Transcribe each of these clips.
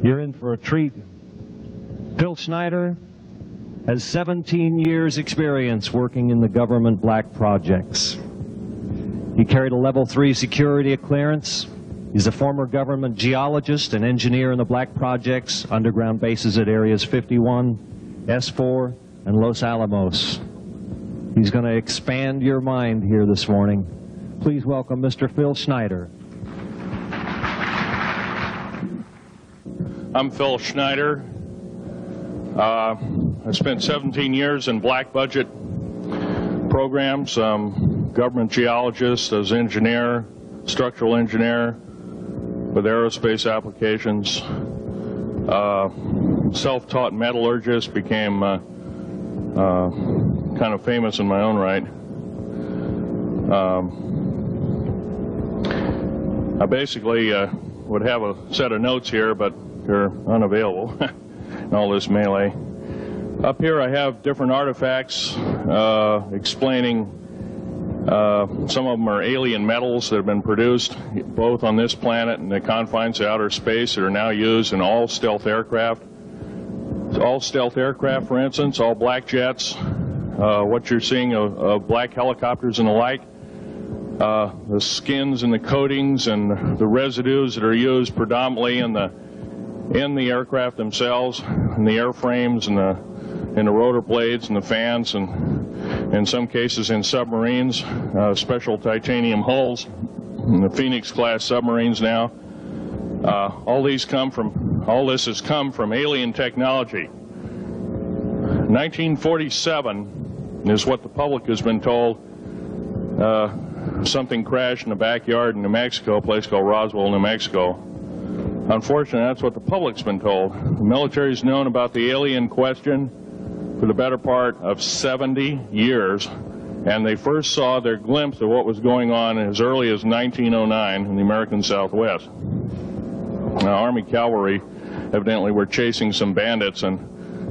You're in for a treat. Phil Schneider has 17 years experience working in the government black projects. He carried a level 3 security clearance. He's a former government geologist and engineer in the black projects, underground bases at areas 51, S4, and Los Alamos. He's going to expand your mind here this morning. Please welcome Mr. Phil Schneider. I'm Phil Schneider. I spent 17 years in black budget programs, government geologist, as engineer, structural engineer with aerospace applications, self-taught metallurgist, became kind of famous in my own right. I basically would have a set of notes here, but they're unavailable in all this melee. Up here I have different artifacts explaining some of them are alien metals that have been produced both on this planet and the confines of outer space that are now used in all stealth aircraft. All stealth aircraft, for instance, all black jets, what you're seeing of black helicopters and the like, the skins and the coatings and the residues that are used predominantly in the aircraft themselves, in the airframes and the rotor blades and the fans, and in some cases in submarines, special titanium hulls in the Phoenix class submarines now. All this has come from alien technology. 1947 is what the public has been told. Something crashed in the backyard in New Mexico, a place called Roswell, New Mexico. Unfortunately, that's what the public's been told. The military's known about the alien question for the better part of 70 years, and they first saw their glimpse of what was going on as early as 1909 in the American Southwest. Now, Army cavalry evidently were chasing some bandits, and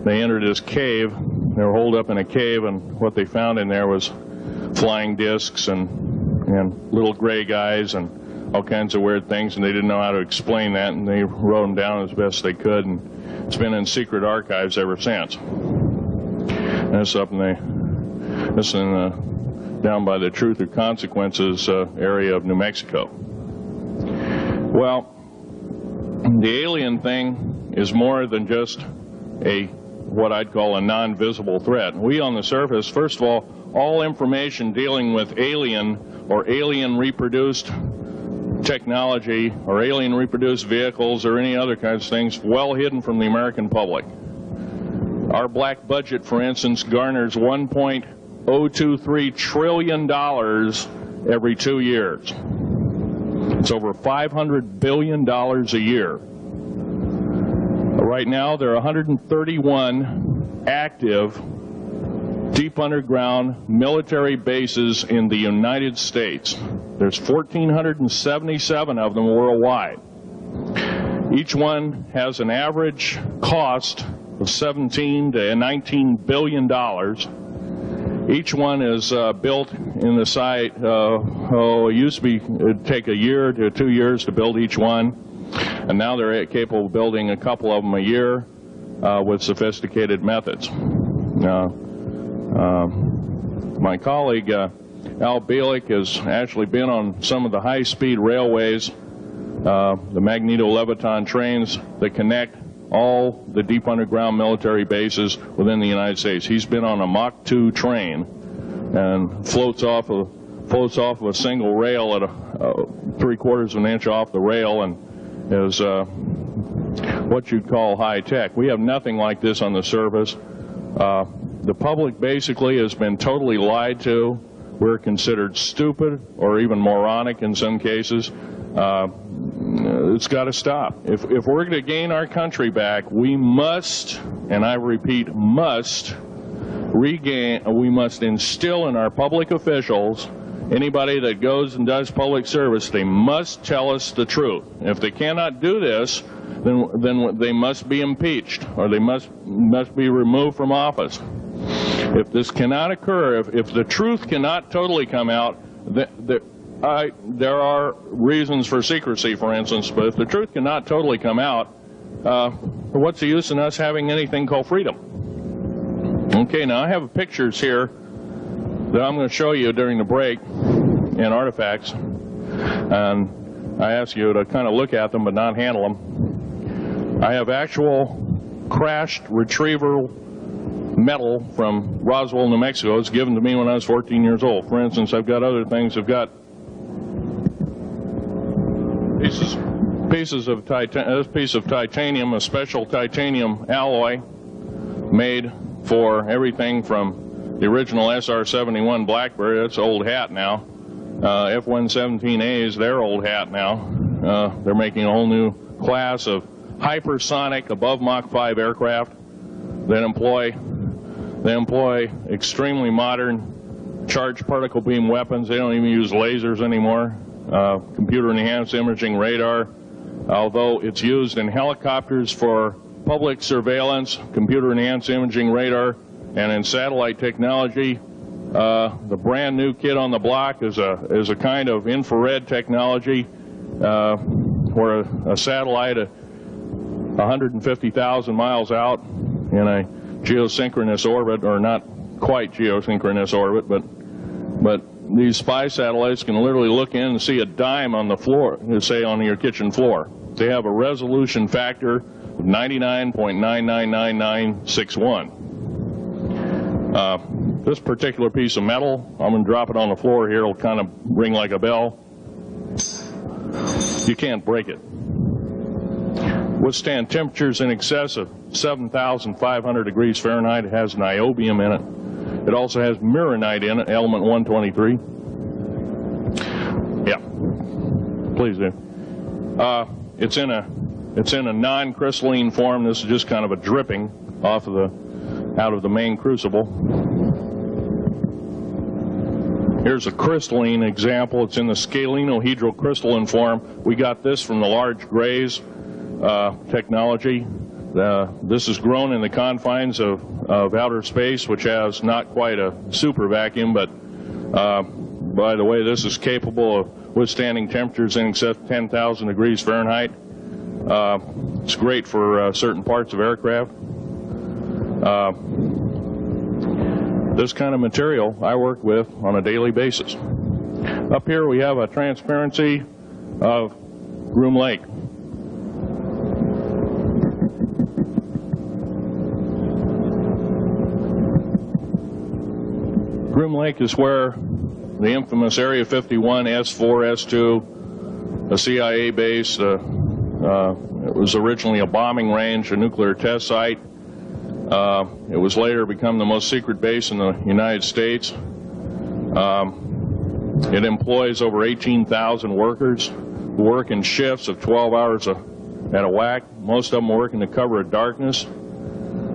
they entered this cave. They were holed up in a cave, and what they found in there was flying discs and little gray guys and all kinds of weird things, and they didn't know how to explain that, and they wrote them down as best they could, and it's been in secret archives ever since. And it's up down by the Truth or Consequences area of New Mexico. Well, the alien thing is more than just what I'd call a non-visible threat. We on the surface, first of all information dealing with alien or alien reproduced technology or alien reproduced vehicles or any other kinds of things well hidden from the American public. Our black budget, for instance, garners $1.023 trillion every 2 years. It's over $500 billion a year. Right now there are 131 active deep underground military bases in the United States. There's 1,477 of them worldwide. Each one has an average cost of $17 to $19 billion. Each one is built in the site, it used to be, it'd take a year to 2 years to build each one, and now they're capable of building a couple of them a year with sophisticated methods. My colleague Al Bielik has actually been on some of the high-speed railways, the magneto-leviton trains that connect all the deep underground military bases within the United States. He's been on a Mach 2 train and floats off of a single rail at 3/4 of an inch off the rail, and is what you'd call high-tech. We have nothing like this on the surface. The public basically has been totally lied to. We're considered stupid or even moronic in some cases. It's got to stop. If we're going to gain our country back, we must, and I repeat, must we must instill in our public officials, anybody that goes and does public service, they must tell us the truth. If they cannot do this, then they must be impeached, or they must be removed from office. If this cannot occur, if the truth cannot totally come out, there are reasons for secrecy, for instance, but if the truth cannot totally come out, what's the use in us having anything called freedom? Okay, now I have pictures here that I'm going to show you during the break in artifacts, and I ask you to kind of look at them but not handle them. I have actual crashed retrieval metal from Roswell, New Mexico. It's given to me when I was 14 years old. For instance, I've got other things. I've got pieces of this piece of titanium, a special titanium alloy made for everything from the original SR-71 Blackberry. That's old hat now. F-117As, they're old hat now. They're making a whole new class of hypersonic above Mach 5 aircraft that employ extremely modern charged particle beam weapons. They don't even use lasers anymore. Computer-enhanced imaging radar, although it's used in helicopters for public surveillance, computer-enhanced imaging radar, and in satellite technology. The brand new kid on the block is a kind of infrared technology where a satellite 150,000 miles out in a geosynchronous orbit, or not quite geosynchronous orbit, but these spy satellites can literally look in and see a dime on the floor, say on your kitchen floor. They have a resolution factor of 99.999961. This particular piece of metal, I'm going to drop it on the floor here. It'll kind of ring like a bell. You can't break it. Withstand temperatures in excess of 7,500 degrees Fahrenheit. It has niobium in it. It also has mironite in it, element 123. Yeah, please do. It's in a non-crystalline form. This is just kind of a dripping out of the main crucible. Here's a crystalline example. It's in the scalenohedral crystalline form. We got this from the large grays technology. This is grown in the confines of outer space, which has not quite a super vacuum, but by the way, this is capable of withstanding temperatures in excess of 10,000 degrees Fahrenheit. It's great for certain parts of aircraft. This kind of material I work with on a daily basis. Up here we have a transparency of Groom Lake. Groom Lake is where the infamous Area 51, S4, S2, a CIA base, it was originally a bombing range, a nuclear test site. It was later become the most secret base in the United States. It employs over 18,000 workers who work in shifts of 12 hours at a whack. Most of them work in the cover of darkness,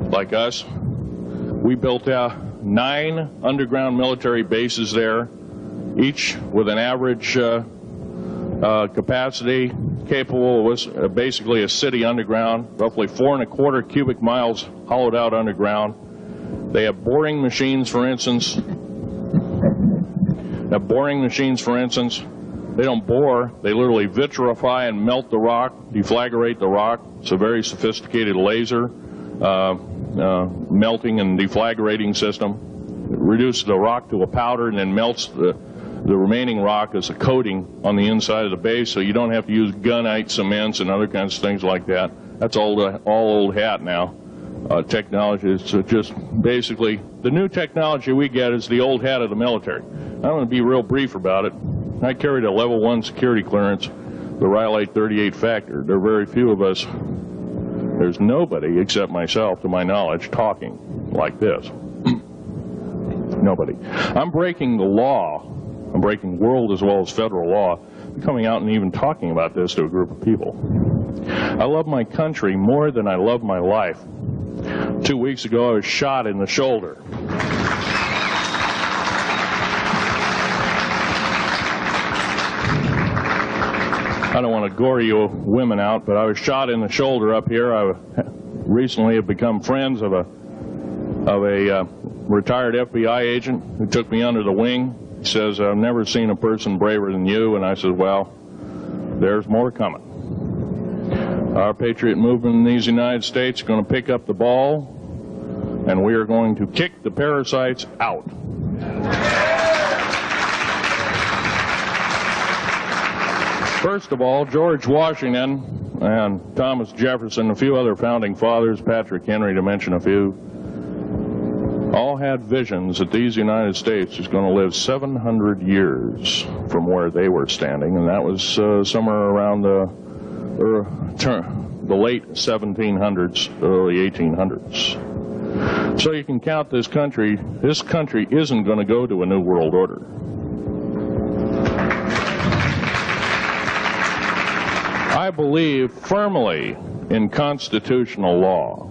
like us. We built 9 underground military bases there, each with an average capacity capable of basically a city underground, roughly 4¼ cubic miles hollowed out underground. They have boring machines, for instance. They don't bore, they literally vitrify and melt the rock, deflagrate the rock. It's a very sophisticated laser melting and deflagrating system. It reduces the rock to a powder and then melts the remaining rock as a coating on the inside of the base, so you don't have to use gunite cements and other kinds of things like that. That's all old hat now. Technology is just basically, the new technology we get is the old hat of the military. I'm going to be real brief about it. I carried a level 1 security clearance, the Rhyolite 38 factor. There are very few of us, there's nobody except myself, to my knowledge, talking like this. Nobody. I'm breaking the law. I'm breaking world as well as federal law, coming out and even talking about this to a group of people. I love my country more than I love my life. 2 weeks ago, I was shot in the shoulder. I don't want to gore you women out, but I was shot in the shoulder up here. I recently have become friends of a retired FBI agent who took me under the wing. He says, I've never seen a person braver than you. And I said, well, there's more coming. Our patriot movement in these United States is going to pick up the ball, and we are going to kick the parasites out. First of all, George Washington and Thomas Jefferson, a few other founding fathers, Patrick Henry to mention a few, all had visions that these United States is going to live 700 years from where they were standing, and that was somewhere around the late 1700s, early 1800s. So you can count this country isn't going to go to a new world order. I believe firmly in constitutional law.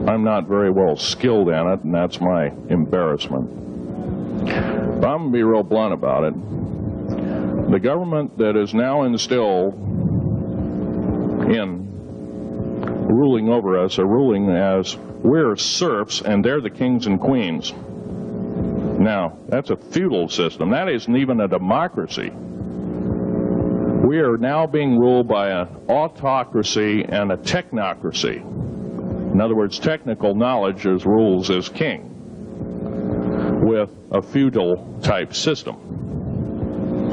I'm not very well skilled in it, and that's my embarrassment. But I'm going to be real blunt about it. The government that is now instilled in ruling over us are ruling as we're serfs and they're the kings and queens. Now, that's a feudal system. That isn't even a democracy. We are now being ruled by an autocracy and a technocracy. In other words, technical knowledge as rules as king, with a feudal type system.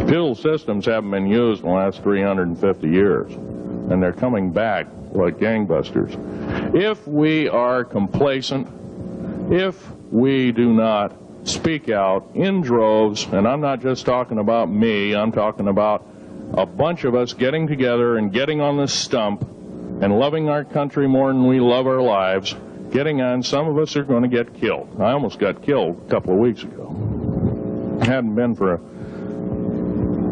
Feudal systems haven't been used in the last 350 years, and they're coming back like gangbusters. If we are complacent, if we do not speak out in droves, and I'm not just talking about me, I'm talking about a bunch of us getting together and getting on the stump and loving our country more than we love our lives, getting on, some of us are going to get killed. I almost got killed a couple of weeks ago. Hadn't been for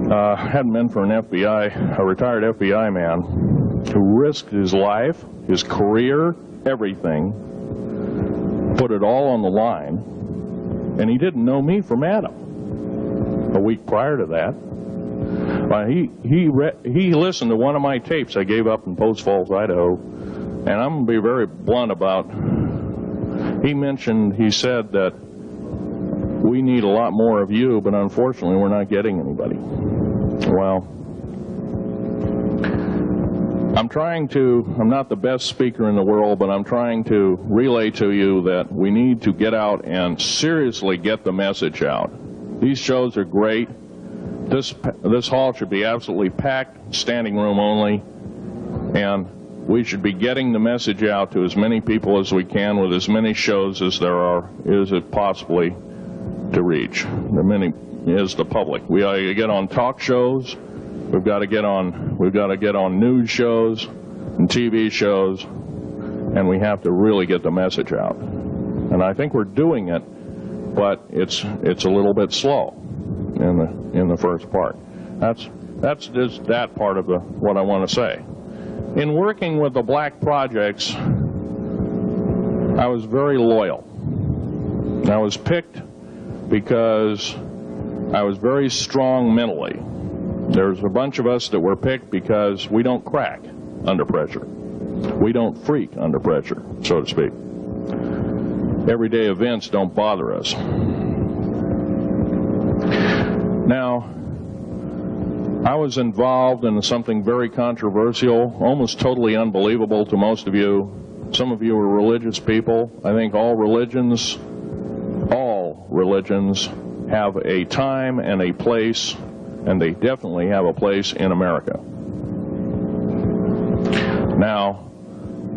an FBI, a retired FBI man who risked his life, his career, everything, put it all on the line, and he didn't know me from Adam. A week prior to that, he listened to one of my tapes I gave up in Post Falls, Idaho, and I'm going to be very blunt about, he said that we need a lot more of you, but unfortunately we're not getting anybody. Well, I'm not the best speaker in the world, but I'm trying to relay to you that we need to get out and seriously get the message out. These shows are great. This hall should be absolutely packed, standing room only, and we should be getting the message out to as many people as we can with as many shows as is it possibly to reach. The many is the public. We ought to get on talk shows. We've got to get on news shows and TV shows, and we have to really get the message out. And I think we're doing it, but it's a little bit slow in the first part. That's just that part of what I want to say. In working with the black projects, I was very loyal. I was picked because I was very strong mentally. There's a bunch of us that were picked because we don't crack under pressure. We don't freak under pressure, so to speak. Everyday events don't bother us. Now, I was involved in something very controversial, almost totally unbelievable to most of you. Some of you are religious people. I think all religions have a time and a place, and they definitely have a place in America. Now,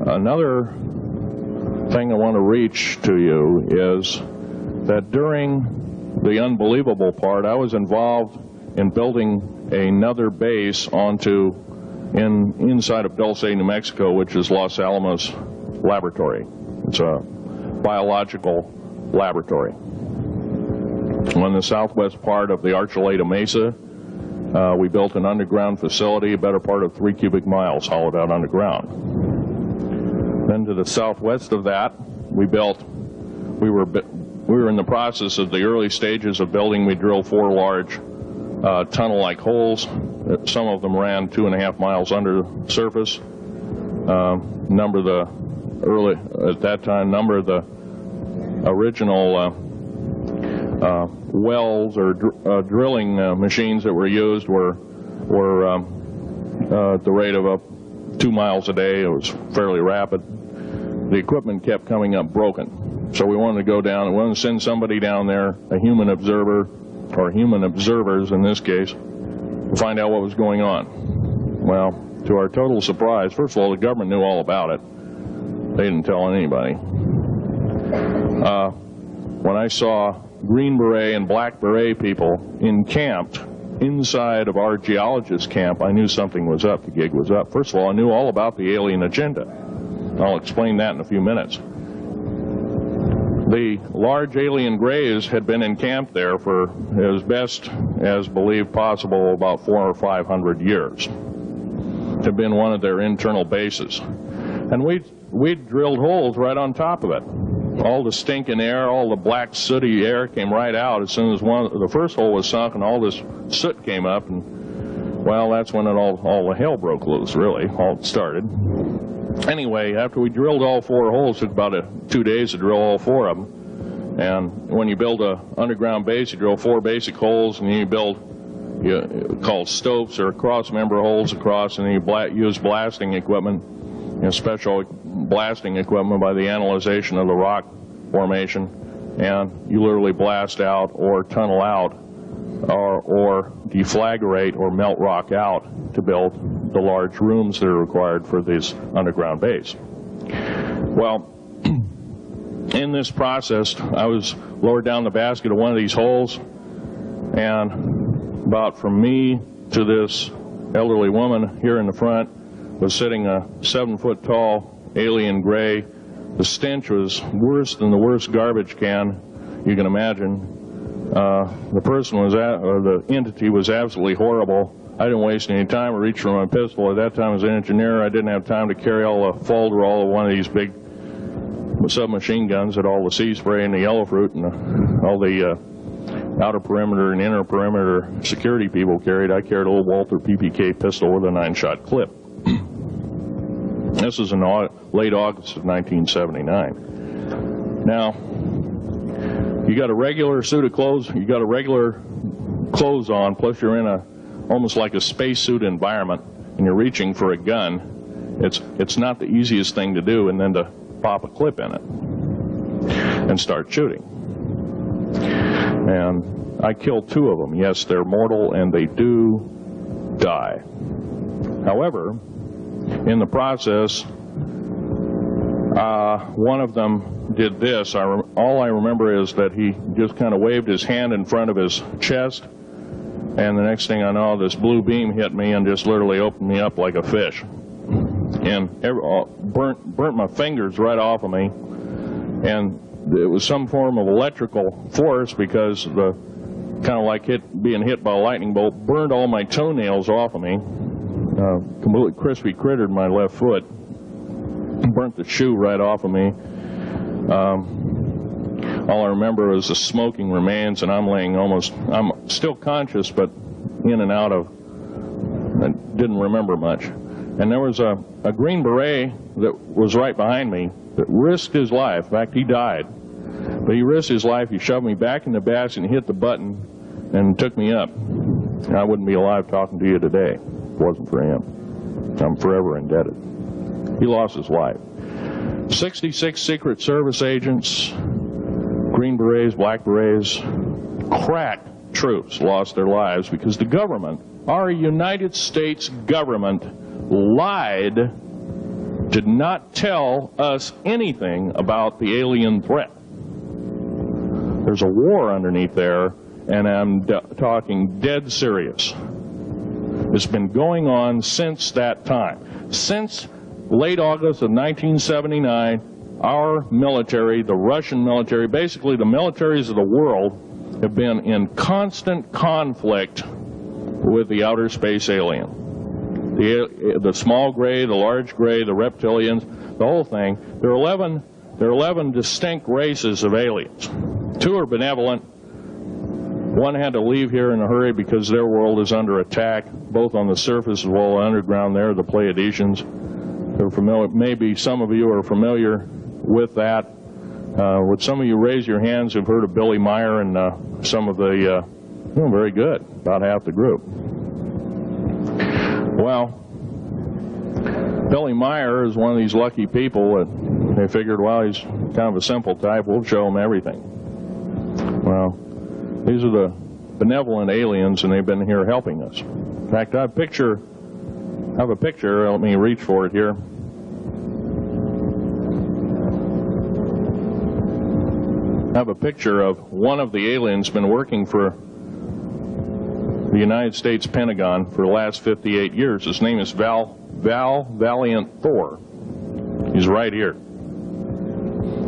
another thing I want to reach to you is that during the unbelievable part, I was involved in building another base inside of Dulce, New Mexico, which is Los Alamos Laboratory. It's a biological laboratory. On the southwest part of the Archuleta Mesa, we built an underground facility, a better part of 3 cubic miles hollowed out underground. Then to the southwest of that, we were in the process of the early stages of building. We drilled 4 large tunnel-like holes. Some of them ran 2.5 miles under the surface. Number of the original wells or drilling machines that were used were at the rate of 2 miles a day. It was fairly rapid. The equipment kept coming up broken. So we wanted to go down, we wanted to send somebody down there, a human observer, or human observers in this case, to find out what was going on. Well, to our total surprise, first of all, the government knew all about it. They didn't tell anybody. When I saw Green Beret and Black Beret people encamped inside of our geologist camp, I knew something was up, the gig was up. First of all, I knew all about the alien agenda. I'll explain that in a few minutes. The large alien grays had been encamped there for as best as believed possible about 400 or 500 years. Had been one of their internal bases. And we drilled holes right on top of it. All the stinking air, all the black sooty air came right out as soon as the first hole was sunk, and all this soot came up, and well, that's when all the hell broke loose, really, all started. Anyway, after we drilled all 4 holes, it took about 2 days to drill all 4 of them. And when you build an underground base, you drill 4 basic holes, and then you build called stopes or cross-member holes across, and then you use blasting equipment, special blasting equipment by the analyzation of the rock formation, and you literally blast out or tunnel out or deflagrate or melt rock out to build the large rooms that are required for this underground base. Well, in this process, I was lowered down the basket of one of these holes, and about from me to this elderly woman here in the front was sitting a 7-foot tall alien gray. The stench was worse than the worst garbage can you can imagine. The person was or the entity was absolutely horrible. I didn't waste any time. I reached for my pistol. At that time, as an engineer, I didn't have time to carry all the folderol of one of these big submachine guns that all the sea spray and the yellow fruit and all the outer perimeter and inner perimeter security people carried. I carried a little Walther PPK pistol with a 9-shot clip. This was in late August of 1979. Now, you got a regular suit of clothes, you got a regular clothes on, plus you're in almost like a spacesuit environment, and you're reaching for a gun. It's not the easiest thing to do, and then to pop a clip in it and start shooting. And I killed 2 of them. Yes, they're mortal, and they do die. However, in the process, one of them did this. All I remember is that he just kind of waved his hand in front of his chest, and the next thing I know, this blue beam hit me and just literally opened me up like a fish, and burnt my fingers right off of me. And it was some form of electrical force, because the kind of like being hit by a lightning bolt burned all my toenails off of me. Completely crispy crittered my left foot, burnt the shoe right off of me. All I remember is the smoking remains, and I'm still conscious, but in and out of, I didn't remember much. And there was a Green Beret that was right behind me that risked his life. In fact, he died. But he risked his life. He shoved me back in the basket and hit the button and took me up. I wouldn't be alive talking to you today if it wasn't for him. I'm forever indebted. He lost his life. 66 Secret Service agents, Green Berets, Black Berets, crack troops lost their lives because the government, our United States government, lied, did not tell us anything about the alien threat. There's a war underneath there, and I'm talking dead serious. It's been going on since that time. Since late August of 1979, our military, the Russian military, basically the militaries of the world, have been in constant conflict with the outer space alien. The small gray, the large gray, the reptilians, the whole thing. There are 11 distinct races of aliens. 2 are benevolent. 1 had to leave here in a hurry because their world is under attack, both on the surface as well as underground. There, the Pleiadians. They're familiar. Maybe some of you are familiar with that. Would some of you raise your hands who've heard of Billy Meyer and some of the, very good, about half the group. Well, Billy Meyer is one of these lucky people that they figured, well, he's kind of a simple type, we'll show him everything. Well, these are the benevolent aliens, and they've been here helping us. In fact, I have a picture, let me reach for it here. I have a picture of one of the aliens been working for the United States Pentagon for the last 58 years. His name is Val Valiant Thor. He's right here.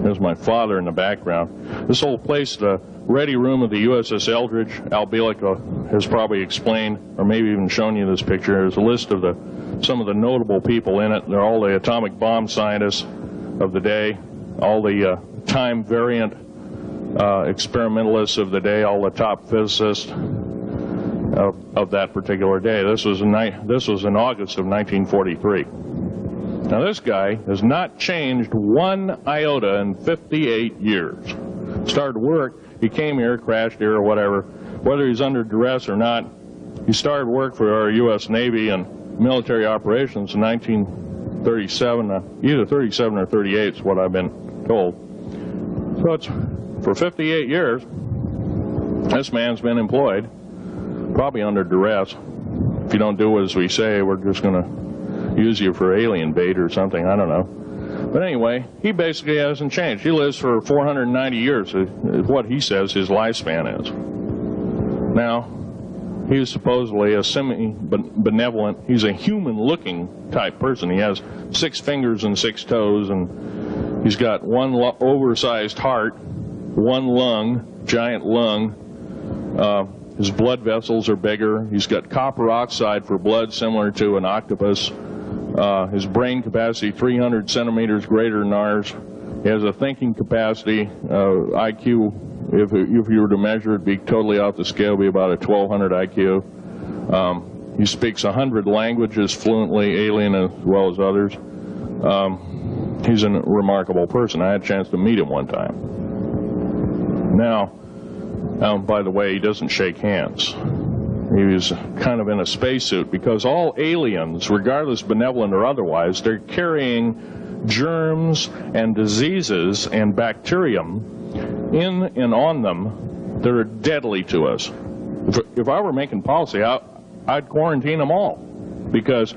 There's my father in the background. This whole place, the ready room of the USS Eldridge, Al Bielek has probably explained, or maybe even shown you this picture. There's a list of some of the notable people in it. They're all the atomic bomb scientists of the day, all the time variant experimentalists of the day, all the top physicists of that particular day. This was in August of 1943. Now this guy has not changed one iota in 58 years. Started work, he came here, crashed here or whatever, whether he's under duress or not. He started work for our U.S. Navy and military operations in 1937, either 37 or 38 is what I've been told. So it's for 58 years, this man's been employed, probably under duress. If you don't do as we say, we're just going to use you for alien bait or something, I don't know. But anyway, he basically hasn't changed. He lives for 490 years, is what he says his lifespan is. Now, he's supposedly a semi-benevolent, he's a human-looking type person. He has 6 fingers and 6 toes, and he's got one oversized heart, one lung, giant lung. His blood vessels are bigger. He's got copper oxide for blood, similar to an octopus. His brain capacity 300 centimeters greater than ours. He has a thinking capacity, IQ, if you were to measure it, be totally off the scale, be about a 1200 IQ. He speaks 100 languages fluently, alien as well as others. He's a remarkable person. I had a chance to meet him one time. Now, by the way, he doesn't shake hands. He was kind of in a spacesuit because all aliens, regardless benevolent or otherwise, they're carrying germs and diseases and bacterium in and on them that are deadly to us. If I were making policy, I'd quarantine them all because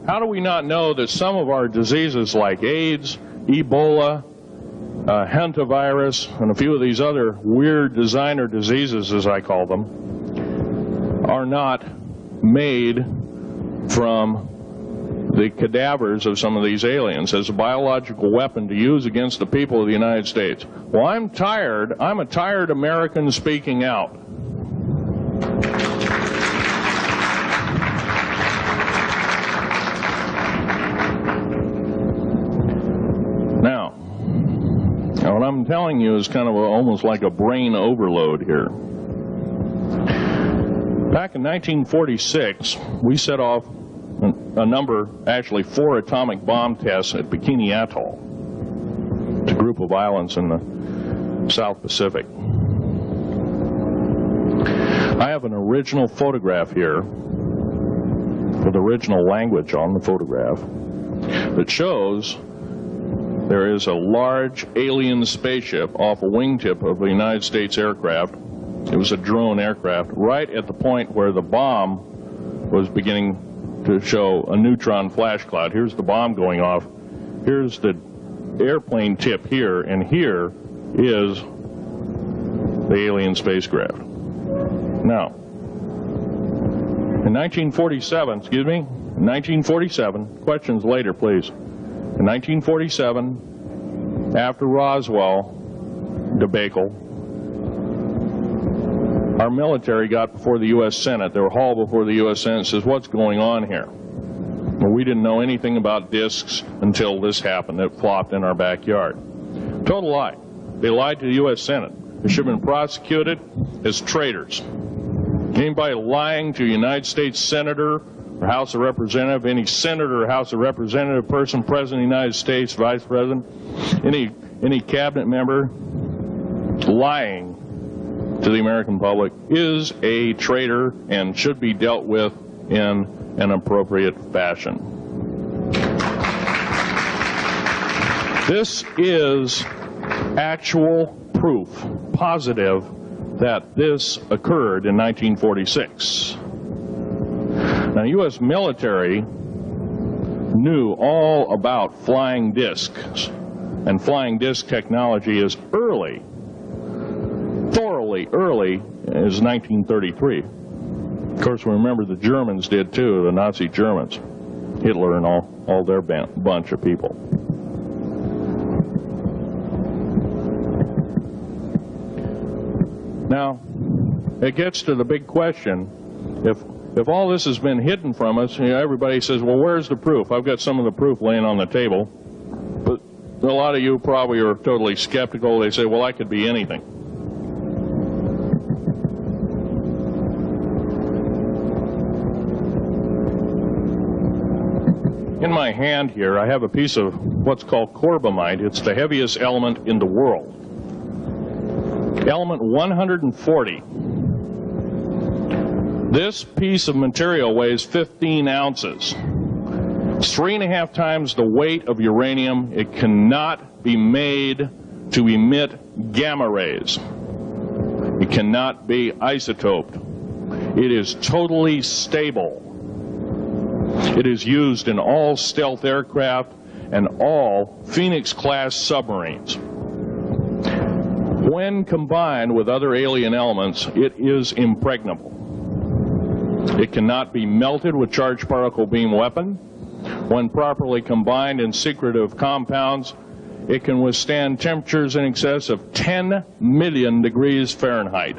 how do we not know that some of our diseases like AIDS, Ebola, hantavirus, and a few of these other weird designer diseases, as I call them, are not made from the cadavers of some of these aliens as a biological weapon to use against the people of the United States? Well, I'm a tired American speaking out. Now, what I'm telling you is kind of almost like a brain overload here. Back in 1946, we set off a number, actually 4 atomic bomb tests at Bikini Atoll. It's a group of islands in the South Pacific. I have an original photograph here with original language on the photograph that shows there is a large alien spaceship off a wingtip of a United States aircraft. It was a drone aircraft right at the point where the bomb was beginning to show a neutron flash cloud. Here's the bomb going off. Here's the airplane tip here, and here is the alien spacecraft. Now, in 1947, questions later, please. In 1947, after Roswell debacle, our military got before the U.S. Senate. They were hauled before the U.S. Senate and says, what's going on here? Well, we didn't know anything about discs until this happened. It flopped in our backyard. Total lie. They lied to the U.S. Senate. They should have been prosecuted as traitors. Anybody lying to a United States senator or House of Representative, any senator or House of Representative person, President of the United States, Vice President, any cabinet member lying to the American public is a traitor and should be dealt with in an appropriate fashion. This is actual proof, positive, that this occurred in 1946. Now, U.S. military knew all about flying discs, and flying disc technology is early, thoroughly early, is 1933. Of course, we remember the Germans did too, the Nazi Germans, Hitler and all their bunch of people. Now, it gets to the big question, if all this has been hidden from us, you know, everybody says, well, where's the proof? I've got some of the proof laying on the table. But a lot of you probably are totally skeptical. They say, well, I could be anything. In my hand here, I have a piece of what's called corbamite. It's the heaviest element in the world. Element 140. This piece of material weighs 15 ounces. It's 3.5 times the weight of uranium. It cannot be made to emit gamma rays. It cannot be isotoped. It is totally stable. It is used in all stealth aircraft and all Phoenix-class submarines. When combined with other alien elements, it is impregnable. It cannot be melted with charged particle beam weapon. When properly combined in secretive compounds, it can withstand temperatures in excess of 10 million degrees Fahrenheit.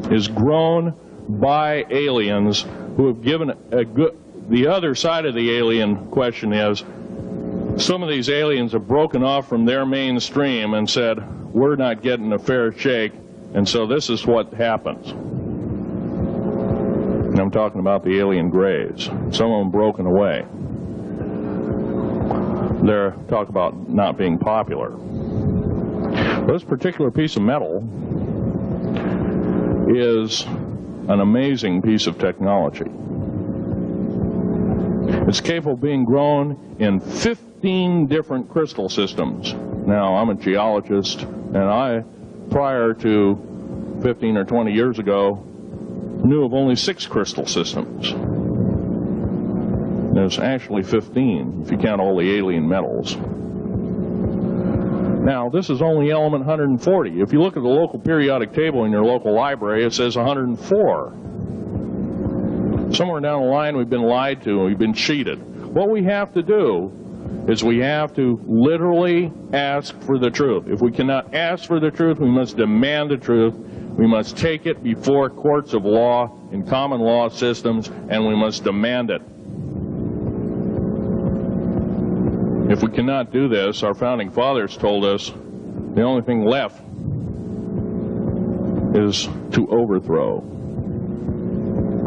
It is grown by aliens who have given a good... The other side of the alien question is, some of these aliens have broken off from their mainstream and said, we're not getting a fair shake, and so this is what happens. And I'm talking about the alien grays. Some of them broken away. They're talking about not being popular. This particular piece of metal is an amazing piece of technology. It's capable of being grown in 15 different crystal systems. Now, I'm a geologist, and I, prior to 15 or 20 years ago, knew of only 6 crystal systems. There's actually 15, if you count all the alien metals. Now, this is only element 140. If you look at the local periodic table in your local library, it says 104. Somewhere down the line, we've been lied to, we've been cheated. What we have to do is we have to literally ask for the truth. If we cannot ask for the truth, we must demand the truth. We must take it before courts of law in common law systems, and we must demand it. If we cannot do this, our founding fathers told us the only thing left is to overthrow,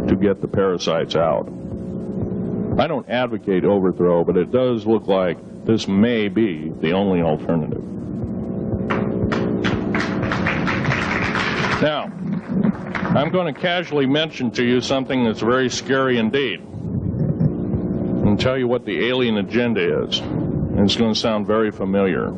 to get the parasites out. I don't advocate overthrow, but it does look like this may be the only alternative. Now, I'm going to casually mention to you something that's very scary indeed, and tell you what the alien agenda is. And it's going to sound very familiar.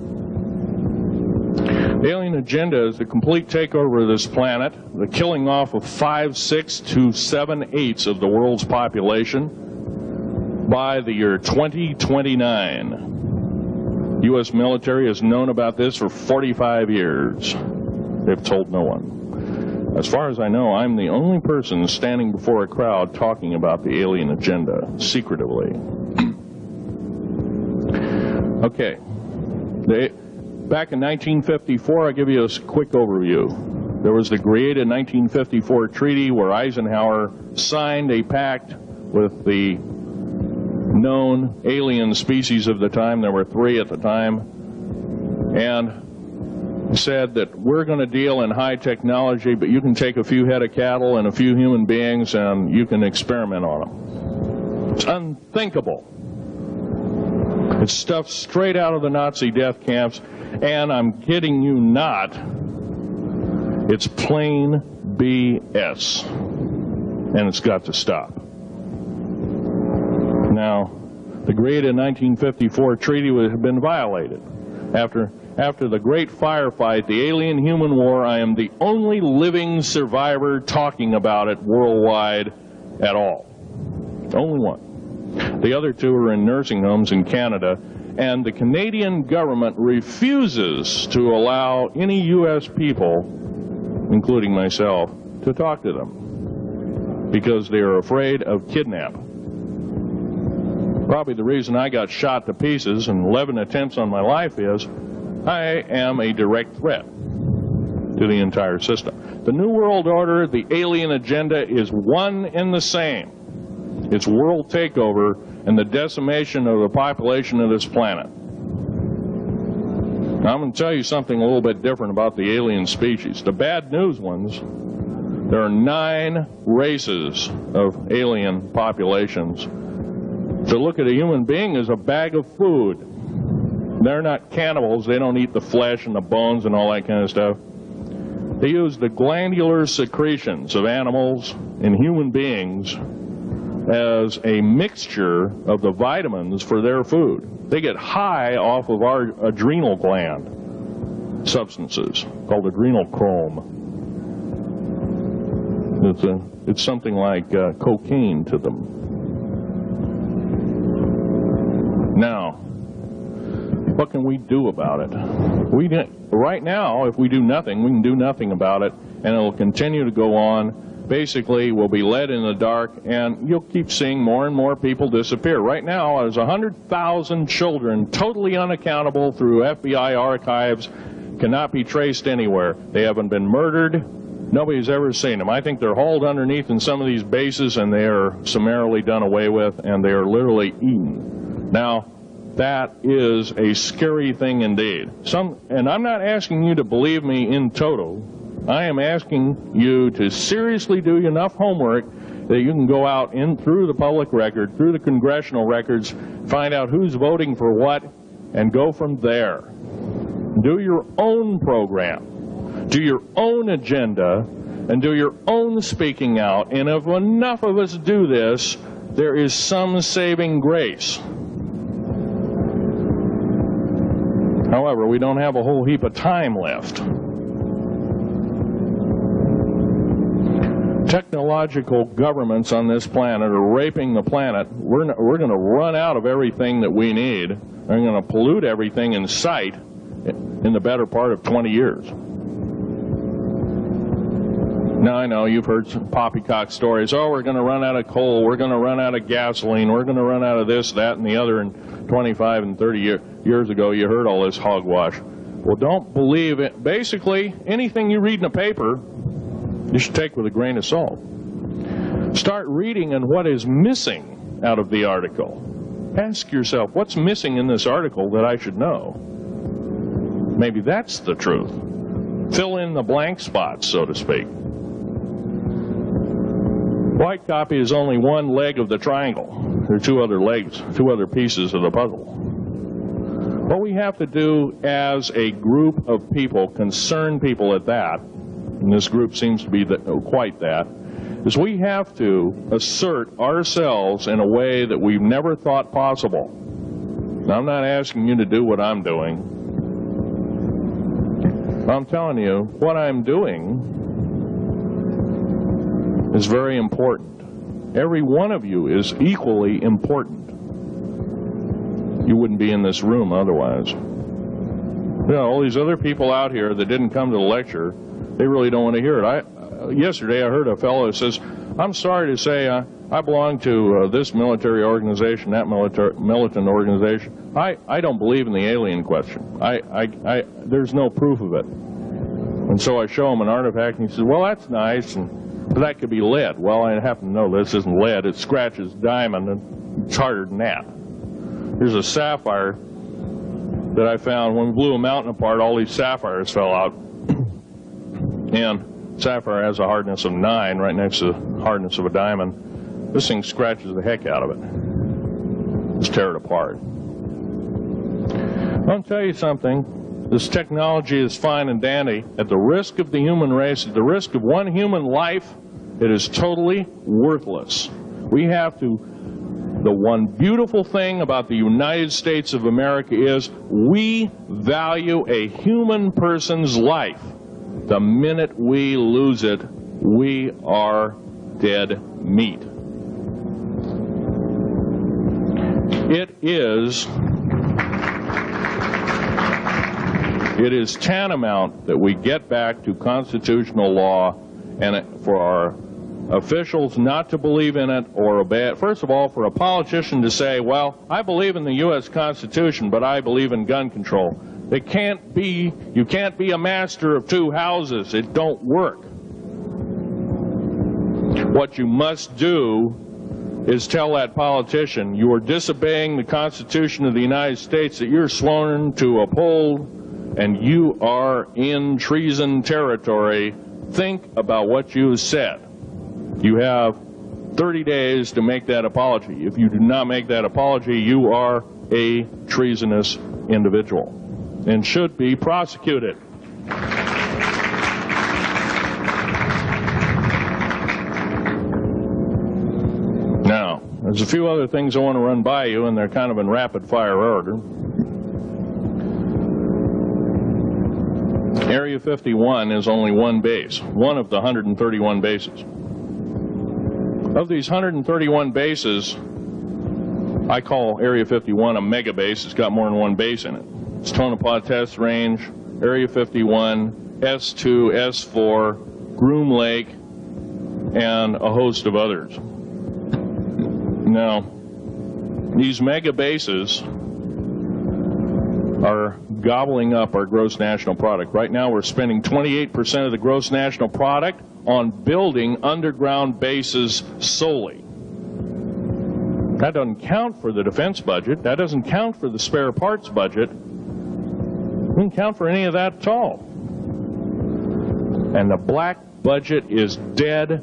The alien agenda is the complete takeover of this planet, the killing off of 5/6 to 7/8 of the world's population by the year 2029. U.S. military has known about this for 45 years. They've told no one. As far as I know, I'm the only person standing before a crowd talking about the alien agenda, secretively. Okay. Back in 1954, I'll give you a quick overview. There was the created 1954 treaty where Eisenhower signed a pact with the known alien species of the time. There were 3 at the time. And said that we're going to deal in high technology, but you can take a few head of cattle and a few human beings and you can experiment on them. It's unthinkable. It's stuff straight out of the Nazi death camps, and I'm kidding you not, it's plain BS, and it's got to stop. Now, the created 1954 treaty had been violated. After the great firefight, the alien-human war, I am the only living survivor talking about it worldwide at all. Only one. The other two are in nursing homes in Canada, and the Canadian government refuses to allow any U.S. people, including myself, to talk to them because they are afraid of kidnap. Probably the reason I got shot to pieces and 11 attempts on my life is I am a direct threat to the entire system. The New World Order, the alien agenda is one and the same. It's world takeover and the decimation of the population of this planet. Now, I'm going to tell you something a little bit different about the alien species. The bad news ones, there are 9 races of alien populations. To look at a human being as a bag of food. They're not cannibals. They don't eat the flesh and the bones and all that kind of stuff. They use the glandular secretions of animals and human beings as a mixture of the vitamins for their food. They get high off of our adrenal gland substances called adrenal chrome. It's something like cocaine to them. Now, what can we do about it? Right now, if we do nothing, we can do nothing about it, and it'll continue to go on. Basically, we'll be led in the dark, and you'll keep seeing more and more people disappear. Right now, there's 100,000 children totally unaccountable through FBI archives, cannot be traced anywhere. They haven't been murdered. Nobody's ever seen them. I think they're hauled underneath in some of these bases, and they are summarily done away with, and they are literally eaten. Now, that is a scary thing indeed. And I'm not asking you to believe me in toto. I am asking you to seriously do enough homework that you can go out through the public record, through the congressional records, find out who's voting for what, and go from there. Do your own program. Do your own agenda, and do your own speaking out. And if enough of us do this, there is some saving grace. However, we don't have a whole heap of time left. Technological governments on this planet are raping the planet. We're going to run out of everything that we need. They're going to pollute everything in sight in the better part of 20 years. Now, I know you've heard some poppycock stories. Oh, we're going to run out of coal. We're going to run out of gasoline. We're going to run out of this, that, and the other. And 25 and 30 years ago, you heard all this hogwash. Well, don't believe it. Basically, anything you read in a paper, you should take with a grain of salt. Start reading on what is missing out of the article. Ask yourself, what's missing in this article that I should know? Maybe that's the truth. Fill in the blank spots, so to speak. White copy is only one leg of the triangle. There are 2 other legs, 2 other pieces of the puzzle. What we have to do as a group of people, concerned people at that, and this group seems to be quite that, is we have to assert ourselves in a way that we've never thought possible. Now, I'm not asking you to do what I'm doing. I'm telling you, what I'm doing is very important. Every one of you is equally important. You wouldn't be in this room otherwise. You know, all these other people out here that didn't come to the lecture, they really don't want to hear it. Yesterday I heard a fellow who says, I'm sorry to say I belong to this military organization, that militant organization. I don't believe in the alien question. There's no proof of it. And so I show him an artifact, and he says, well, that's nice, but that could be lead. Well, I happen to know this isn't lead. It scratches diamond, and it's harder than that. Here's a sapphire that I found. When we blew a mountain apart, all these sapphires fell out. And sapphire has a hardness of 9 right next to the hardness of a diamond. This thing scratches the heck out of it. Let's tear it apart. I'll tell you something. This technology is fine and dandy. At the risk of the human race, at the risk of one human life, it is totally worthless. We have to the one beautiful thing about the United States of America is we value a human person's life. The minute we lose it, we are dead meat. It is tantamount that we get back to constitutional law, and for our officials not to believe in it or obey it. First of all, for a politician to say, well, I believe in the U.S. Constitution, but I believe in gun control. You can't be a master of two houses. It don't work. What you must do is tell that politician you are disobeying the Constitution of the United States that you're sworn to uphold, and you are in treason territory. Think about what you said. You have 30 days to make that apology. If you do not make that apology, you are a treasonous individual and should be prosecuted. Now, there's a few other things I want to run by you, and they're kind of in rapid fire order. Area 51 is only one base, one of the 131 bases. Of these 131 bases, I call Area 51 a mega base. It's got more than one base in it. It's Tonopah Test Range, Area 51, S2, S4, Groom Lake, and a host of others. Now, these mega bases are gobbling up our gross national product. Right now we're spending 28% of the gross national product on building underground bases solely. That doesn't count for the defense budget. That doesn't count for the spare parts budget. It doesn't count for any of that at all. And the black budget is dead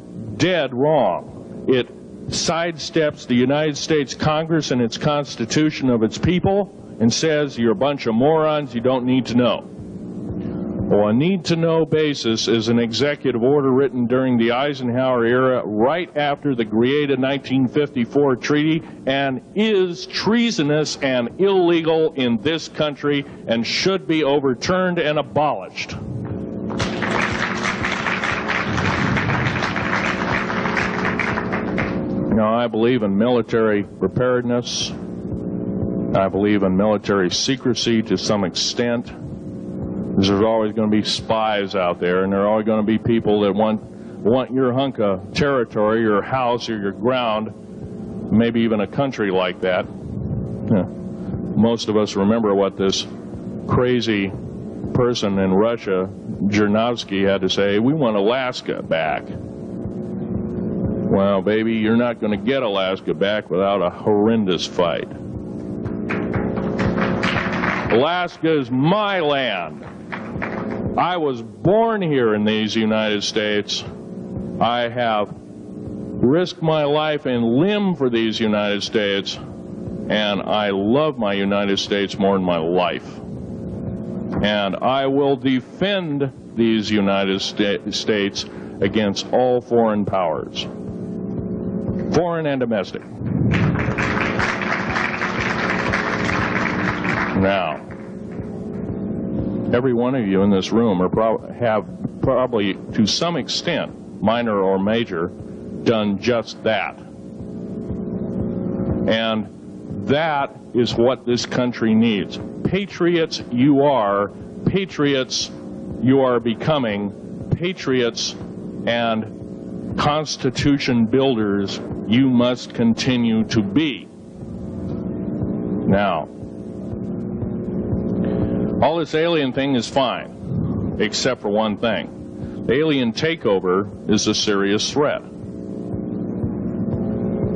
wrong. It sidesteps the United States Congress and its Constitution of its people and says you're a bunch of morons you don't need to know. Well, a need-to-know basis is an executive order written during the Eisenhower era right after the Greada 1954 treaty and is treasonous and illegal in this country and should be overturned and abolished. Now, I believe in military preparedness. I believe in military secrecy to some extent. There's always going to be spies out there, and there are always going to be people that want your hunk of territory, your house, or your ground, maybe even a country like that. Most of us remember what this crazy person in Russia, Zhirinovsky, had to say. We want Alaska back. Well, baby, you're not going to get Alaska back without a horrendous fight. Alaska is my land. I was born here in these United States. I have risked my life and limb for these United States, and I love my United States more than my life. And I will defend these United States against all foreign powers, foreign and domestic. Now, every one of you in this room have probably, to some extent, minor or major, done just that. And that is what this country needs. Patriots you are. Patriots you are becoming. Patriots and Constitution builders you must continue to be. Now, all this alien thing is fine, except for one thing. The alien takeover is a serious threat.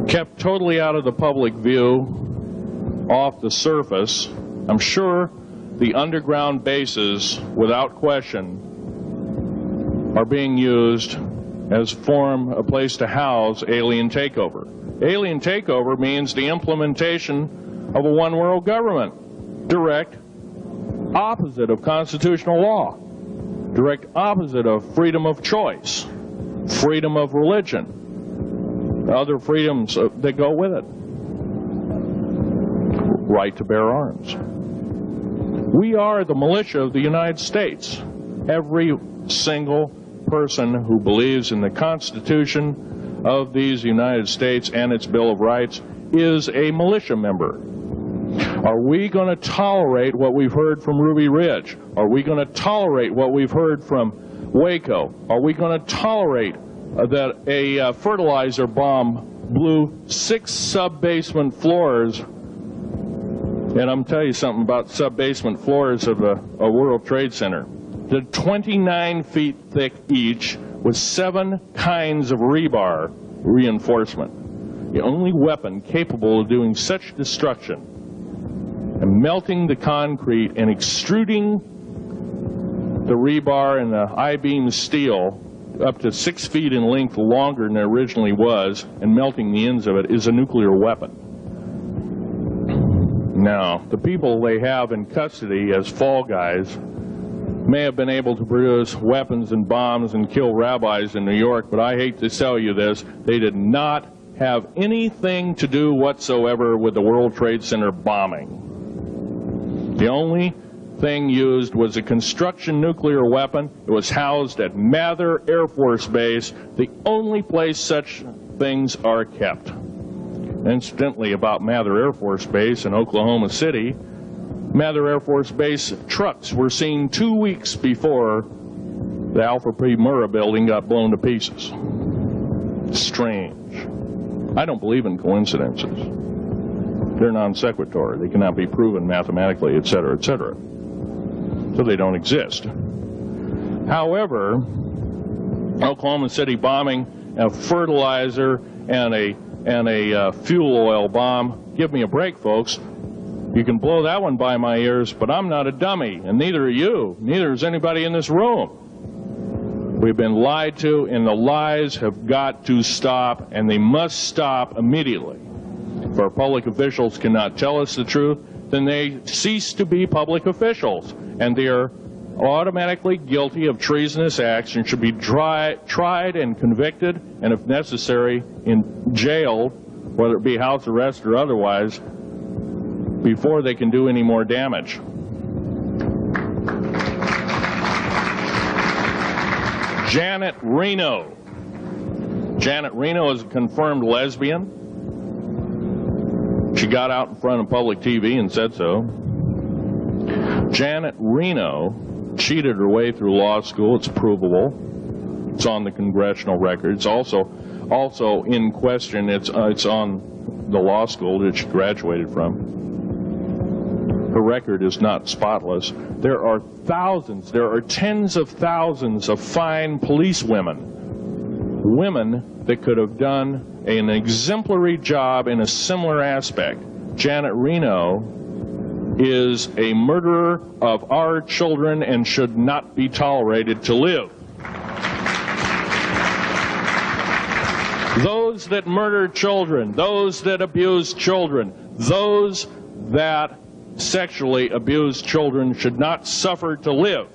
Kept totally out of the public view, off the surface, I'm sure the underground bases, without question, are being used as a place to house alien takeover. Alien takeover means the implementation of a one-world government. Direct opposite of constitutional law, direct opposite of freedom of choice, freedom of religion, other freedoms that go with it. right to bear arms. We are the militia of the United States. Every single person who believes in the Constitution of these United States and its Bill of Rights is a militia member. Are we going to tolerate what we've heard from Ruby Ridge? Are we going to tolerate what we've heard from Waco? Are we going to tolerate that a fertilizer bomb blew 6 sub-basement floors? And I'm telling you something about sub-basement floors of a World Trade Center. They're 29 feet thick each with 7 kinds of rebar reinforcement. The only weapon capable of doing such destruction and melting the concrete and extruding the rebar and the I-beam steel up to 6 feet in length longer than it originally was and melting the ends of it is a nuclear weapon. Now, the people they have in custody as fall guys may have been able to produce weapons and bombs and kill rabbis in New York, but I hate to tell you this, they did not have anything to do whatsoever with the World Trade Center bombing. The only thing used was a construction nuclear weapon. It was housed at Mather Air Force Base, the only place such things are kept. Incidentally, about Mather Air Force Base in Oklahoma City, Mather Air Force Base trucks were seen 2 weeks before the Alfred P. Murrah building got blown to pieces. Strange. I don't believe in coincidences. They're non sequitur. They cannot be proven mathematically, etc., etc. So they don't exist. However, Oklahoma City bombing, a fertilizer, and a fuel oil bomb, give me a break, folks. You can blow that one by my ears, but I'm not a dummy, and neither are you. Neither is anybody in this room. We've been lied to, and the lies have got to stop, and they must stop immediately. If our public officials cannot tell us the truth, then they cease to be public officials, and they are automatically guilty of treasonous acts and should be tried and convicted, and if necessary, jailed, whether it be house arrest or otherwise, before they can do any more damage. Janet Reno. Janet Reno is a confirmed lesbian. She got out in front of public TV and said so. Janet Reno cheated her way through law school. It's provable. It's on the congressional record. It's also in question. It's on the law school that she graduated from. Her record is not spotless. There are thousands, there are tens of thousands of fine police women that could have done an exemplary job in a similar aspect. Janet Reno is a murderer of our children and should not be tolerated to live. Those that murder children, those that abuse children, those that sexually abused children should not suffer to live.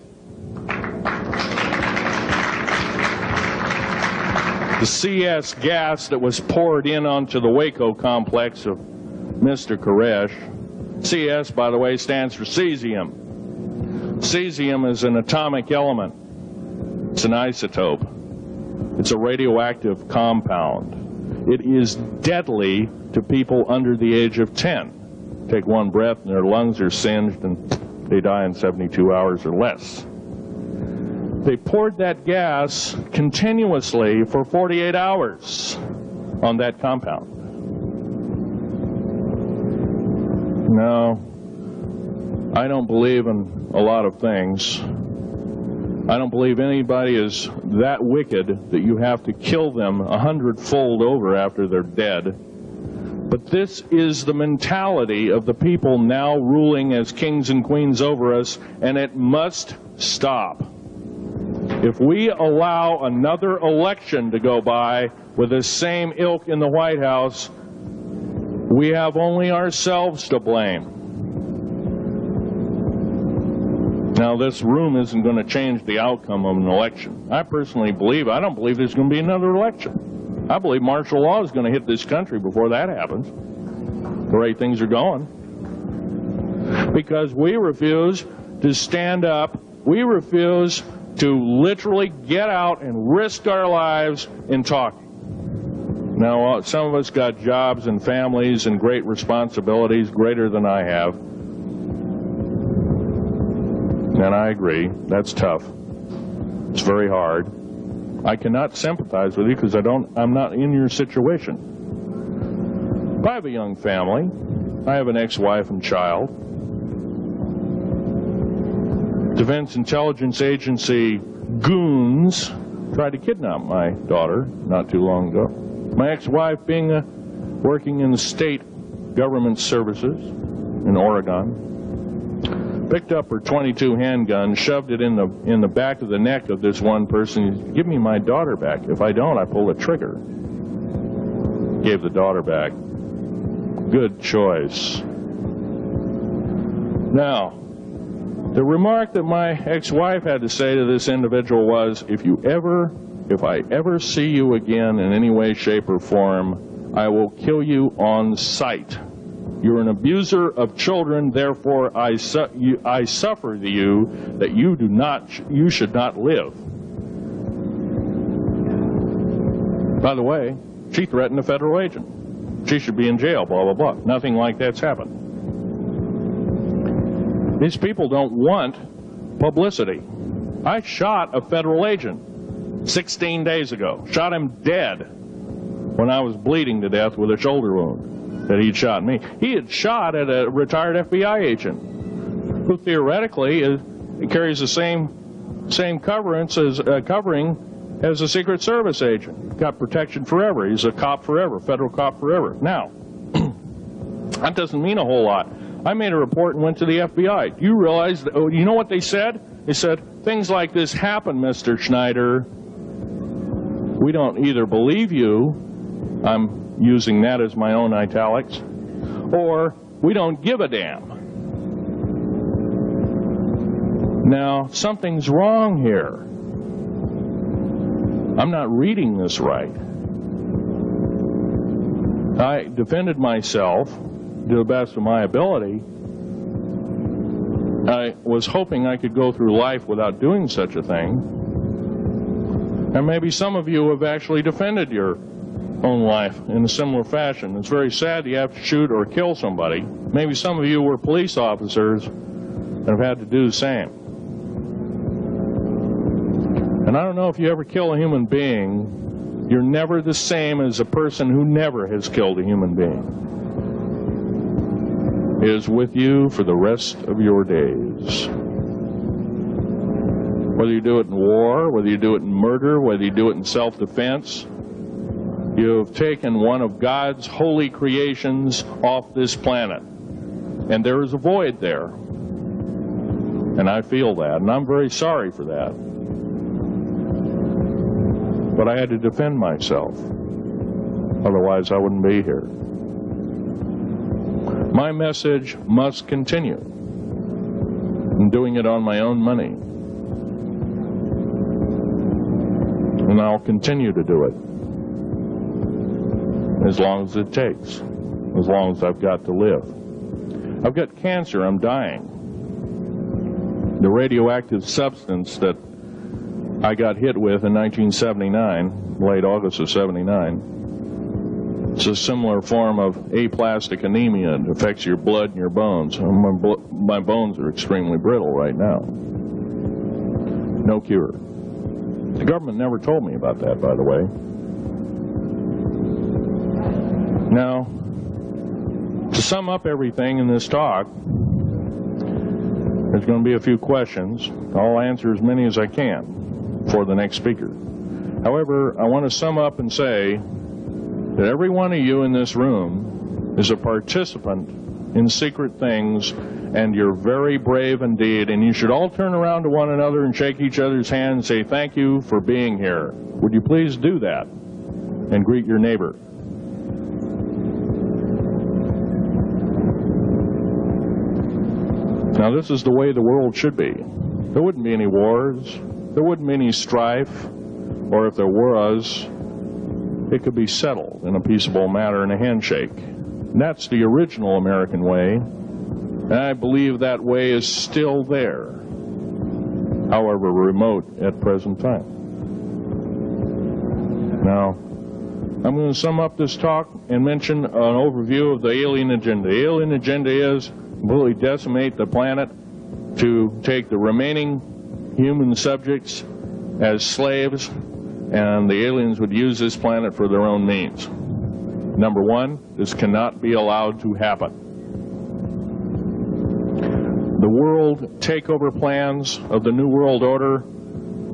The CS gas that was poured in onto the Waco complex of Mr. Koresh, CS, by the way, stands for cesium. Cesium is an atomic element. It's an isotope. It's a radioactive compound. It is deadly to people under the age of 10. Take one breath and their lungs are singed and they die in 72 hours or less. They poured that gas continuously for 48 hours on that compound. No, I don't believe in a lot of things. I don't believe anybody is that wicked that you have to kill them 100-fold over after they're dead. But this is the mentality of the people now ruling as kings and queens over us, and it must stop. If we allow another election to go by with the same ilk in the White House, we have only ourselves to blame. Now, this room isn't going to change the outcome of an election. I personally believe, I don't believe there's going to be another election. I believe martial law is going to hit this country before that happens, the way things are going. because we refuse to stand up. We refuse to literally get out and risk our lives in talking. Now, some of us got jobs and families and great responsibilities, greater than I have. And I agree, that's tough. It's very hard. I cannot sympathize with you because I'm not in your situation. I have a young family. I have an ex-wife and child. Defense Intelligence Agency goons tried to kidnap my daughter not too long ago. My ex-wife, working in the state government services in Oregon, picked up her .22 handgun, shoved it in the back of the neck of this one person. Give me my daughter back. If I don't, I pull the trigger. Gave the daughter back. Good choice. Now, the remark that my ex-wife had to say to this individual was, if I ever see you again in any way, shape, or form, I will kill you on sight. You're an abuser of children, therefore I suffer you that you should not live. By the way, she threatened a federal agent. She should be in jail, blah, blah, blah. Nothing like that's happened. These people don't want publicity. I shot a federal agent 16 days ago. Shot him dead when I was bleeding to death with a shoulder wound that he'd shot me. He had shot at a retired FBI agent who theoretically carries the same covering as a Secret Service agent. Got protection forever. He's a cop forever, federal cop forever. Now, that doesn't mean a whole lot. I made a report and went to the FBI. Do you realize, you know what they said? They said, things like this happen, Mr. Schneider. We don't either believe you, I'm using that as my own italics, or we don't give a damn. Now, something's wrong here. I'm not reading this right. I defended myself to the best of my ability. I was hoping I could go through life without doing such a thing. And maybe some of you have actually defended your own life in a similar fashion. It's very sad you have to shoot or kill somebody. Maybe some of you were police officers and have had to do the same. And I don't know if you ever kill a human being, you're never the same as a person who never has killed a human being. It is with you for the rest of your days. Whether you do it in war, whether you do it in murder, whether you do it in self-defense, you have taken one of God's holy creations off this planet. And there is a void there. And I feel that, and I'm very sorry for that. But I had to defend myself. Otherwise, I wouldn't be here. My message must continue. I'm doing it on my own money. And I'll continue to do it. As long as it takes. As long as I've got to live. I've got cancer, I'm dying. The radioactive substance that I got hit with in 1979, late August of 79, it's a similar form of aplastic anemia. It affects your blood and your bones. My bones are extremely brittle right now. No cure. The government never told me about that, by the way. Now, to sum up everything in this talk, there's going to be a few questions. I'll answer as many as I can for the next speaker. However, I want to sum up and say that every one of you in this room is a participant in secret things, and you're very brave indeed, and you should all turn around to one another and shake each other's hand and say thank you for being here. Would you please do that and greet your neighbor? Now, this is the way the world should be. There wouldn't be any wars. There wouldn't be any strife. Or if there was, it could be settled in a peaceable manner in a handshake. And that's the original American way. And I believe that way is still there, however remote at present time. Now, I'm going to sum up this talk and mention an overview of the alien agenda. The alien agenda is completely decimate the planet, to take the remaining human subjects as slaves, and the aliens would use this planet for their own means. Number one, this cannot be allowed to happen. The world takeover plans of the New World Order,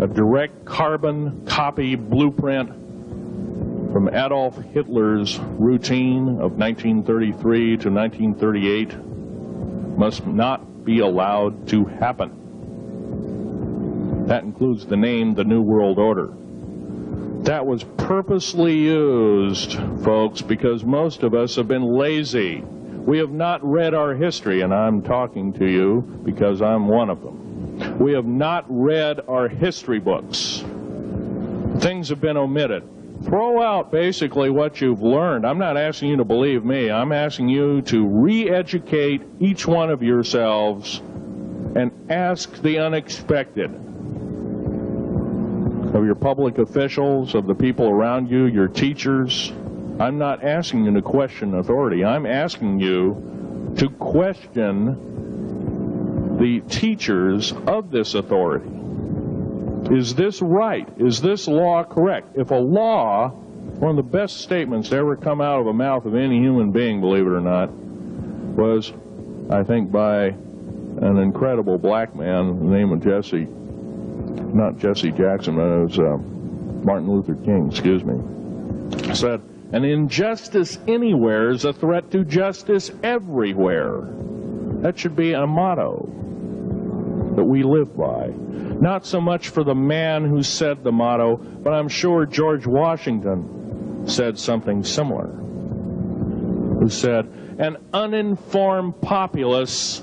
a direct carbon copy blueprint from Adolf Hitler's routine of 1933 to 1938, must not be allowed to happen. That includes the name, the New World Order. That was purposely used, folks, because most of us have been lazy. We have not read our history, and I'm talking to you because I'm one of them. We have not read our history books. Things have been omitted. Throw out basically what you've learned. I'm not asking you to believe me. I'm asking you to re-educate each one of yourselves and ask the unexpected of your public officials, of the people around you, your teachers. I'm not asking you to question authority. I'm asking you to question the teachers of this authority. Is this right? Is this law correct? If a law, one of the best statements to ever come out of the mouth of any human being, believe it or not, was, I think, by an incredible black man, the name of Jesse, not Jesse Jackson, but it was Martin Luther King, excuse me, said, an injustice anywhere is a threat to justice everywhere. That should be a motto that we live by. Not so much for the man who said the motto, but I'm sure George Washington said something similar, who said, an uninformed populace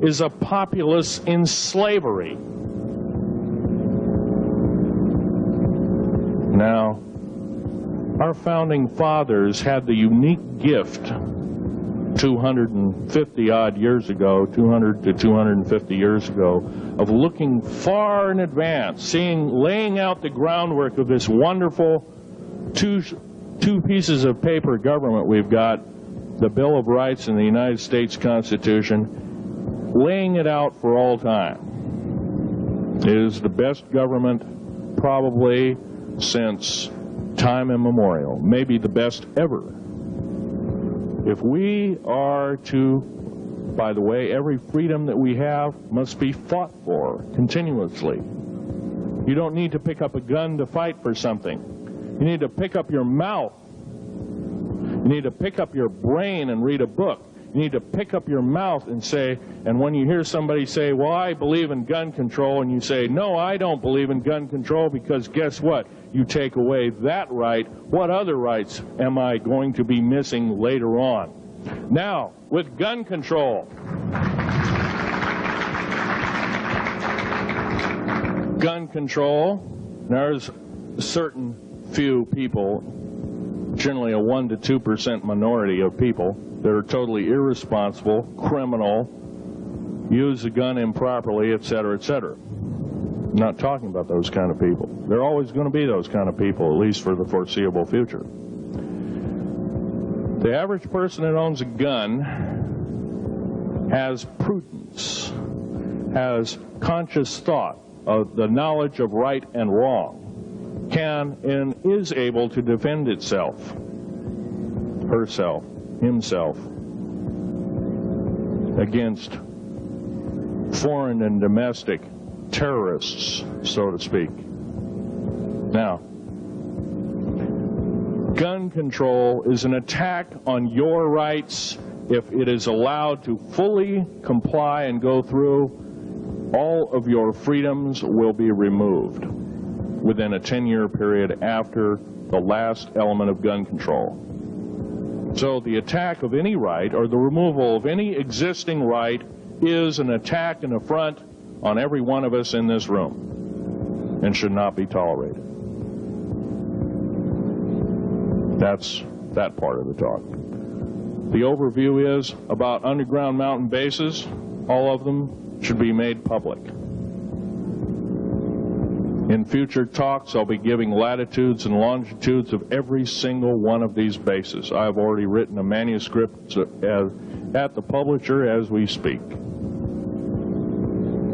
is a populace in slavery. Now, our founding fathers had the unique gift 250 odd years ago, 200 to 250 years ago, of looking far in advance, laying out the groundwork of this wonderful two pieces of paper government we've got, the Bill of Rights and the United States Constitution, laying it out for all time. It is the best government probably since time immemorial, maybe the best ever. If we are to, by the way, every freedom that we have must be fought for continuously. You don't need to pick up a gun to fight for something. You need to pick up your mouth. You need to pick up your brain and read a book. You need to pick up your mouth and say, and when you hear somebody say, well, I believe in gun control, and you say, no, I don't believe in gun control, because guess what? You take away that right. What other rights am I going to be missing later on? Now, with gun control. Gun control, there's a certain few people, generally a 1 to 2% minority of people, that are totally irresponsible, criminal, use the gun improperly, etc., etc. I'm not talking about those kind of people. There are always going to be those kind of people, at least for the foreseeable future. The average person that owns a gun has prudence, has conscious thought of the knowledge of right and wrong, can and is able to defend itself, herself, himself, against foreign and domestic terrorists, so to speak. Now, gun control is an attack on your rights. If it is allowed to fully comply and go through, all of your freedoms will be removed within a 10-year period after the last element of gun control. So the attack of any right, or the removal of any existing right, is an attack and affront on every one of us in this room, and should not be tolerated. That's that part of the talk. The overview is about underground mountain bases. All of them should be made public. In future talks, I'll be giving latitudes and longitudes of every single one of these bases. I've already written a manuscript at the publisher as we speak.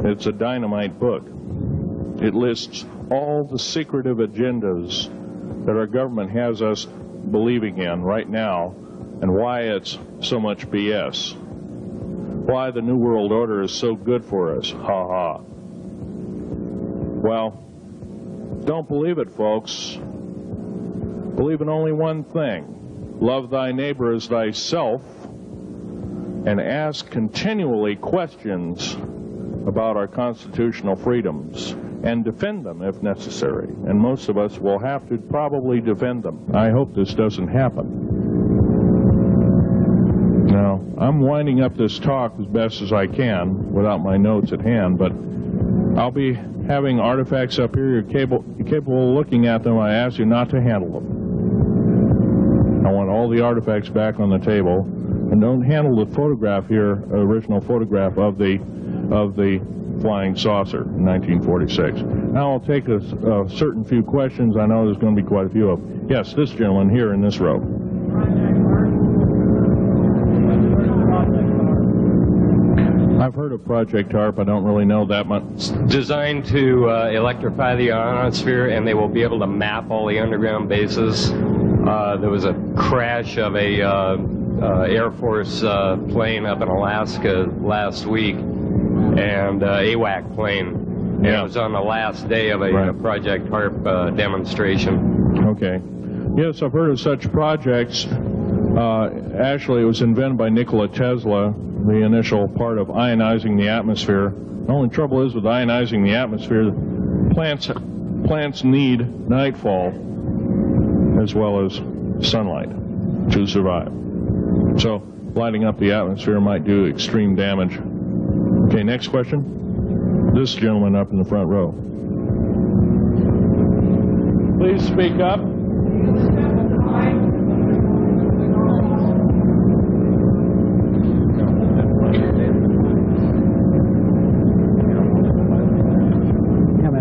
It's a dynamite book. It lists all the secretive agendas that our government has us believing in right now and why it's so much BS. Why the New World Order is so good for us. Ha ha. Well, don't believe it, folks. Believe in only one thing. Love thy neighbor as thyself, and ask continually questions about our constitutional freedoms, and defend them if necessary. And most of us will have to probably defend them. I hope this doesn't happen. Now, I'm winding up this talk as best as I can without my notes at hand, but I'll be having artifacts up here. You're capable of looking at them. I ask you not to handle them. I want all the artifacts back on the table, and don't handle the photograph here, original photograph of the flying saucer in 1946. Now I'll take a certain few questions. I know there's going to be quite a few of them. Yes, this gentleman here in this row. I've heard of Project HARP. I don't really know that much. Designed to electrify the ionosphere, and they will be able to map all the underground bases. There was a crash of a Air Force plane up in Alaska last week, and AWAC plane. And it was on the last day of a Project HARP demonstration. Okay. Yes, I've heard of such projects. Actually, it was invented by Nikola Tesla, the initial part of ionizing the atmosphere. The only trouble is with ionizing the atmosphere, plants need nightfall as well as sunlight to survive. So lighting up the atmosphere might do extreme damage. Okay, next question. This gentleman up in the front row. Please speak up.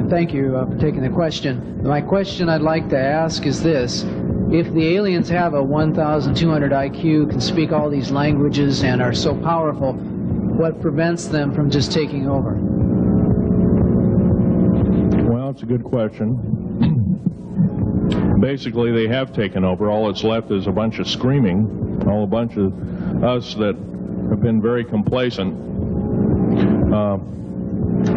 Thank you for taking the question. My question I'd like to ask is this. If the aliens have a 1,200 IQ, can speak all these languages, and are so powerful, what prevents them from just taking over? Well, it's a good question. Basically, they have taken over. All that's left is a bunch of screaming, a bunch of us that have been very complacent.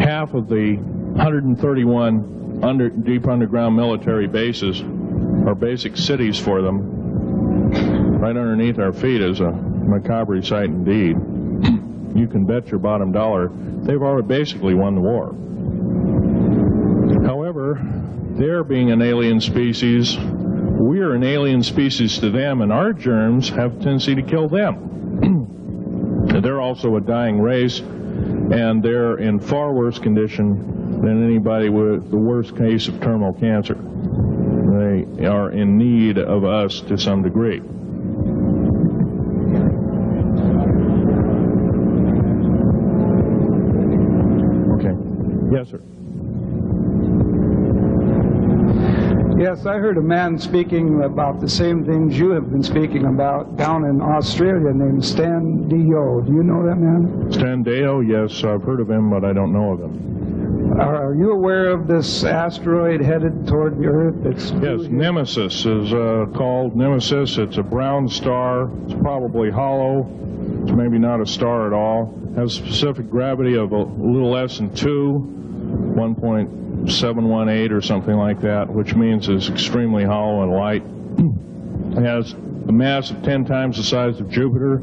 Half of the 131 deep underground military bases are basic cities for them. Right underneath our feet is a macabre sight indeed. You can bet your bottom dollar they've already basically won the war. However, they're being an alien species, we're an alien species to them, and our germs have a tendency to kill them. They're also a dying race, and they're in far worse condition than anybody with the worst case of terminal cancer. They are in need of us to some degree. Okay. Yes, sir. Yes, I heard a man speaking about the same things you have been speaking about down in Australia named Stan Deyo. Do you know that man? Stan Deyo, yes, I've heard of him, but I don't know of him. Are you aware of this asteroid headed toward the Earth? Yes, Nemesis is called Nemesis. It's a brown star. It's probably hollow. It's maybe not a star at all. Has a specific gravity of a little less than 1.718 or something like that, which means it's extremely hollow and light. It has a mass of 10 times the size of Jupiter.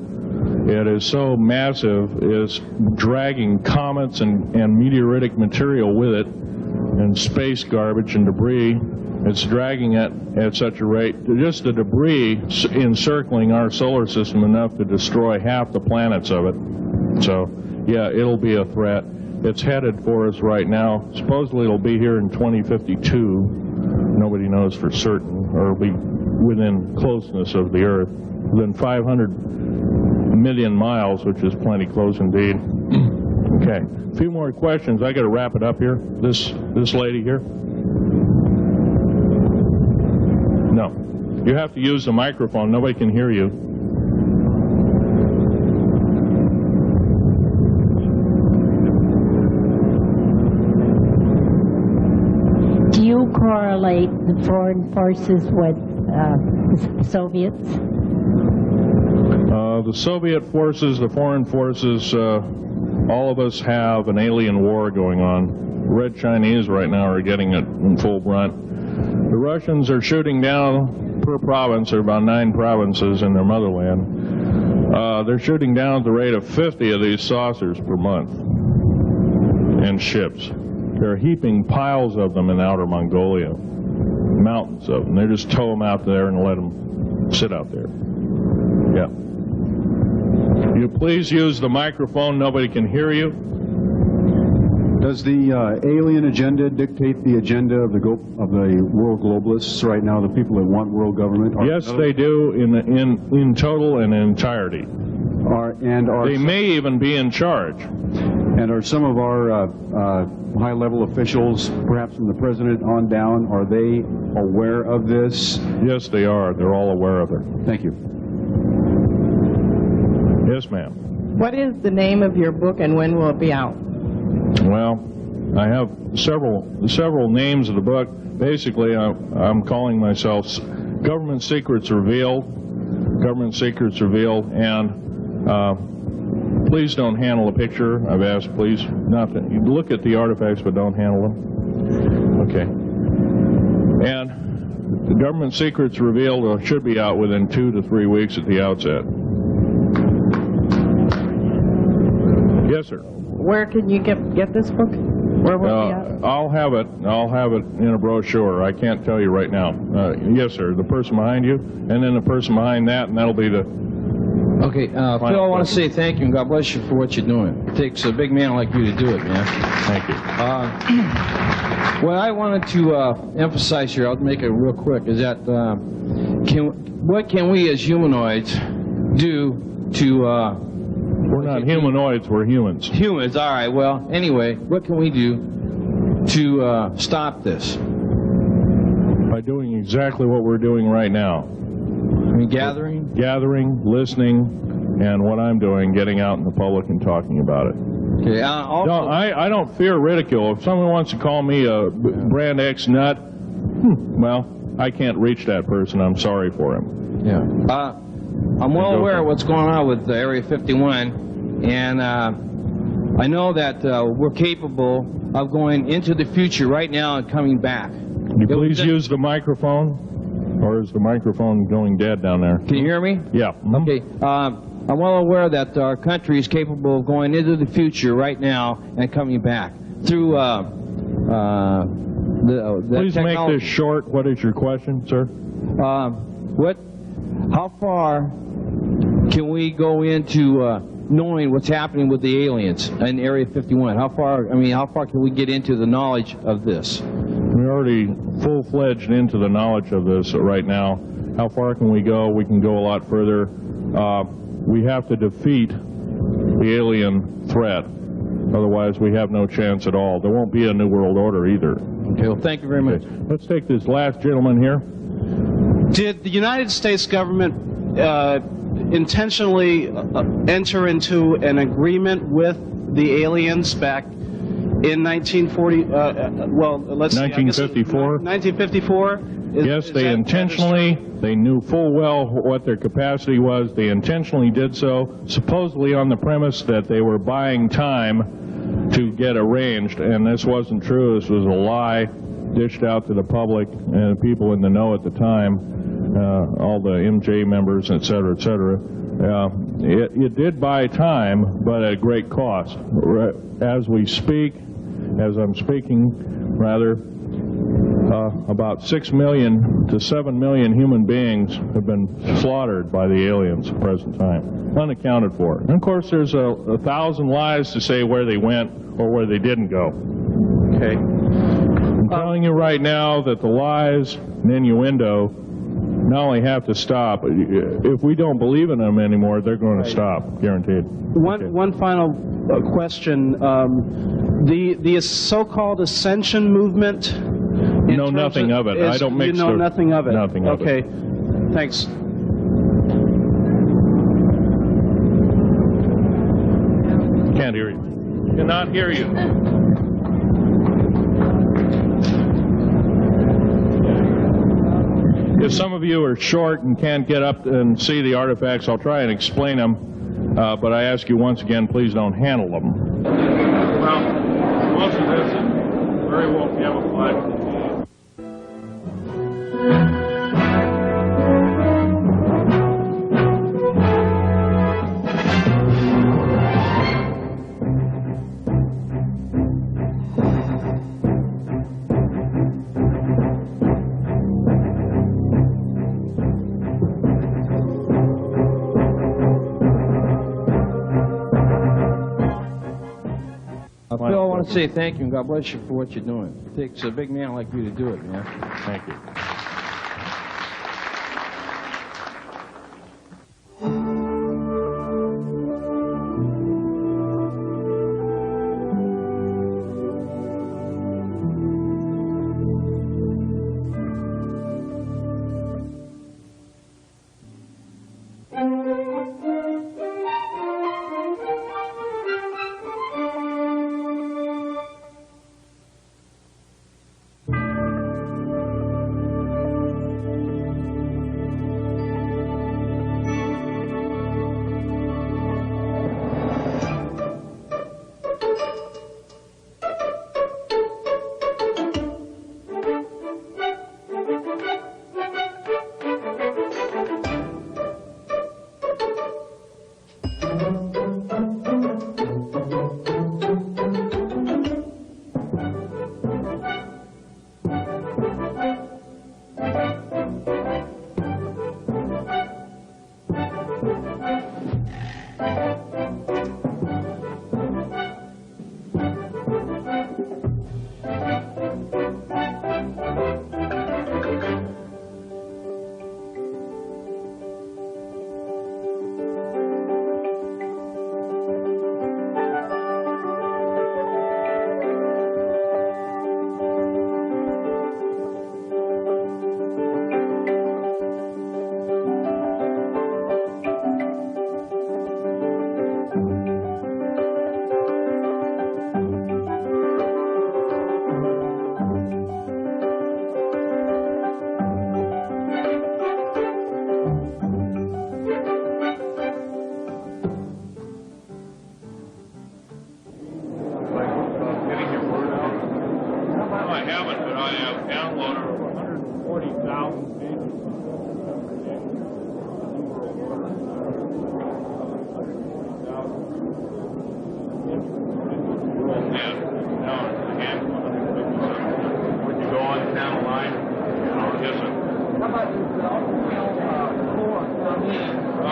It is so massive, it's dragging comets and meteoritic material with it, and space garbage and debris. It's dragging it at such a rate, just the debris encircling our solar system enough to destroy half the planets of it. So, yeah, it'll be a threat. It's headed for us right now. Supposedly it'll be here in 2052. Nobody knows for certain, or it'll be within closeness of the Earth. Within 500 million miles, which is plenty close indeed. Okay, a few more questions. I got to wrap it up here. This lady here. No, you have to use the microphone. Nobody can hear you. Do you correlate the foreign forces with the Soviets? The Soviet forces, the foreign forces, all of us have an alien war going on. The Red Chinese right now are getting it in full brunt. The Russians are shooting down per province. There are about 9 provinces in their motherland. They're shooting down at the rate of 50 of these saucers per month and ships. They're heaping piles of them in outer Mongolia, mountains of them. They just tow them out there and let them sit out there. Yeah. You please use the microphone. Nobody can hear you. Does the alien agenda dictate the agenda of the world globalists right now, the people that want world government? Yes, they do in total and in entirety. They may even be in charge. And are some of our high-level officials, perhaps from the president on down, are they aware of this? Yes, they are. They're all aware of it. Thank you. Yes, ma'am. What is the name of your book and when will it be out? Well, I have several names of the book. Basically, I'm calling myself Government Secrets Revealed, and please don't handle a picture. I've asked, please, not to look at the artifacts, but don't handle them. Okay. And the Government Secrets Revealed should be out within 2 to 3 weeks at the outset. Yes, sir. Where can you get this book? Where will it be out? I'll have it in a brochure. I can't tell you right now. Yes, sir. The person behind you, and then the person behind that, and that'll be the... Okay, Phil, I want to say thank you and God bless you for what you're doing. It takes a big man like you to do it, man. Thank you. What I wanted to emphasize here, I'll make it real quick, is that what can we as humanoids do to... We're not humanoids, we're humans. Humans, all right. Well, anyway, what can we do to stop this? By doing exactly what we're doing right now. I mean, gathering, listening, and what I'm doing, getting out in the public and talking about it. Okay. Also, I don't fear ridicule. If someone wants to call me a brand X nut, well, I can't reach that person. I'm sorry for him. Yeah. I'm well aware of what's going on with Area 51, and I know that we're capable of going into the future right now and coming back. Can you please use the microphone? Or is the microphone going dead down there? Can you hear me? Yeah. Okay. I'm well aware that our country is capable of going into the future right now and coming back through Please make this short. What is your question, sir? How far can we go into knowing what's happening with the aliens in Area 51? How far can we get into the knowledge of this? We're already full-fledged into the knowledge of this right now. How far can we go? We can go a lot further. We have to defeat the alien threat. Otherwise, we have no chance at all. There won't be a New World Order either. Okay, well, thank you very much. Let's take this last gentleman here. Did the United States government intentionally enter into an agreement with the aliens back in 1954? 1954? Yes, they intentionally, they knew full well what their capacity was. They intentionally did so, supposedly on the premise that they were buying time to get arranged, and this wasn't true. This was a lie dished out to the public and people in the know at the time, all the MJ members, et cetera, et cetera. It did buy time, but at great cost. As we speak, as I'm speaking, rather, about 6 million to 7 million human beings have been slaughtered by the aliens at the present time, unaccounted for. And of course, there's 1,000 lies to say where they went or where they didn't go. Okay. I'm telling you right now that the lies and innuendo not only have to stop, if we don't believe in them anymore, they're going to stop, guaranteed. One final question. The so-called ascension movement. Know nothing of it. I don't mix. You know nothing of it. Nothing of it. Okay. Thanks. Can't hear you. Cannot hear you. If some of you are short and can't get up and see the artifacts, I'll try and explain them. But I ask you once again, please don't handle them. Well, most of this is very well camouflaged. Phil, I want to say thank you and God bless you for what you're doing. It takes a big man like you to do it, man. Thank you.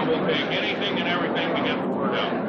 We'll take anything and everything to get the word out.